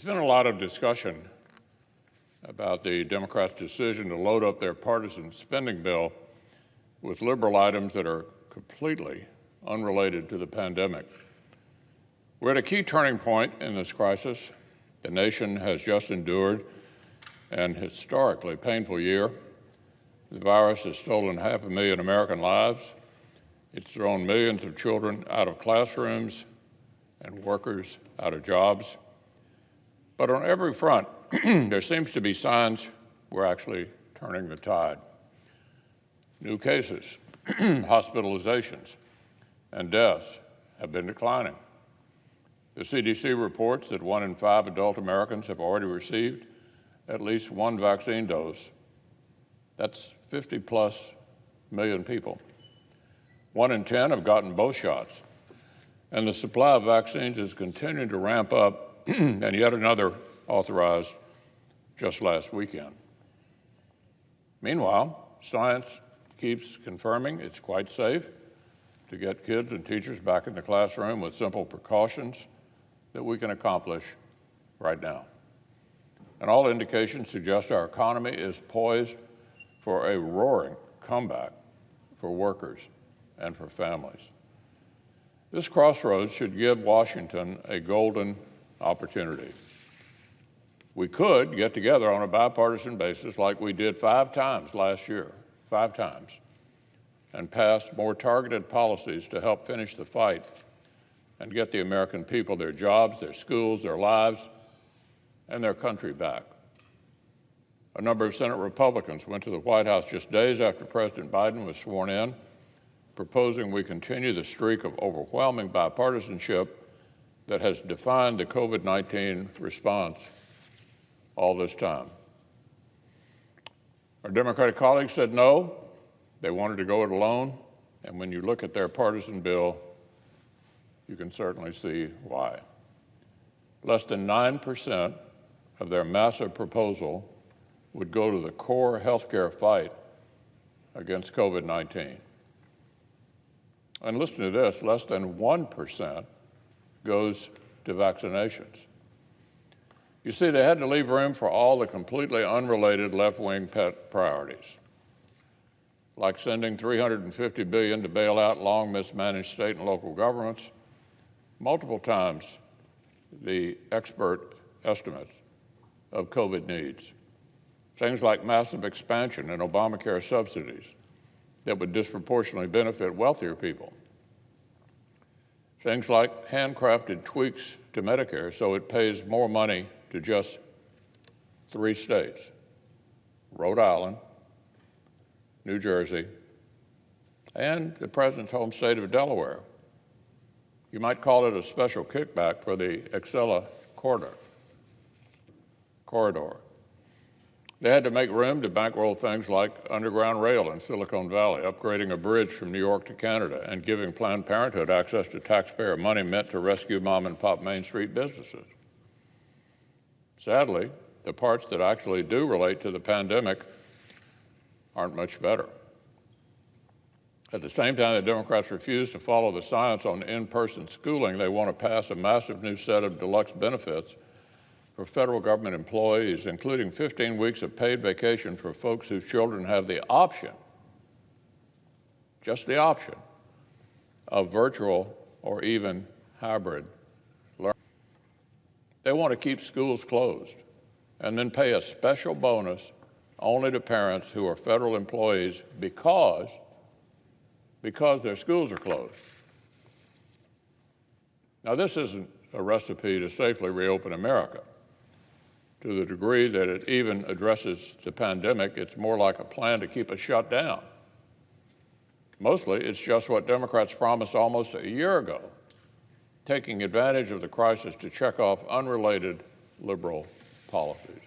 There's been a lot of discussion about the Democrats' decision to load up their partisan spending bill with liberal items that are completely unrelated to the pandemic. We're at a key turning point in this crisis. The nation has just endured an historically painful year. The virus has stolen 500,000 American lives. It's thrown millions of children out of classrooms and workers out of jobs. But on every front, there seems to be signs we're actually turning the tide. New cases, hospitalizations, and deaths have been declining. The CDC reports that 1 in 5 adult Americans have already received at least one vaccine dose. That's 50+ million people. 1 in 10 have gotten both shots. And the supply of vaccines is continuing to ramp up, and yet another authorized just last weekend. Meanwhile, science keeps confirming it's quite safe to get kids and teachers back in the classroom with simple precautions that we can accomplish right now. And all indications suggest our economy is poised for a roaring comeback for workers and for families. This crossroads should give Washington a golden opportunity. We could get together on a bipartisan basis like we did 5 times last year, 5 times, and pass more targeted policies to help finish the fight and get the American people their jobs, their schools, their lives, and their country back. A number of Senate Republicans went to the White House just days after President Biden was sworn in, proposing we continue the streak of overwhelming bipartisanship that has defined the COVID-19 response all this time. Our Democratic colleagues said no. They wanted to go it alone, and when you look at their partisan bill, you can certainly see why. Less than 9% of their massive proposal would go to the core healthcare fight against COVID-19. And listen to this, less than 1% goes to vaccinations. You see, they had to leave room for all the completely unrelated left-wing pet priorities, like sending $350 billion to bail out long mismanaged state and local governments, multiple times the expert estimates of COVID needs. Things like massive expansion in Obamacare subsidies that would disproportionately benefit wealthier people. Things like handcrafted tweaks to Medicare so it pays more money to just 3 states, Rhode Island, New Jersey, and the President's home state of Delaware. You might call it a special kickback for the Excella corridor. They had to make room to bankroll things like underground rail in Silicon Valley, upgrading a bridge from New York to Canada, and giving Planned Parenthood access to taxpayer money meant to rescue mom-and-pop Main Street businesses. Sadly, the parts that actually do relate to the pandemic aren't much better. At the same time, the Democrats refuse to follow the science on in-person schooling. They want to pass a massive new set of deluxe benefits for federal government employees, including 15 weeks of paid vacation for folks whose children have the option, just the option, of virtual or even hybrid learning. They want to keep schools closed and then pay a special bonus only to parents who are federal employees because their schools are closed. Now, this isn't a recipe to safely reopen America. To the degree that it even addresses the pandemic, it's more like a plan to keep us shut down. Mostly, it's just what Democrats promised almost a year ago, taking advantage of the crisis to check off unrelated liberal policies.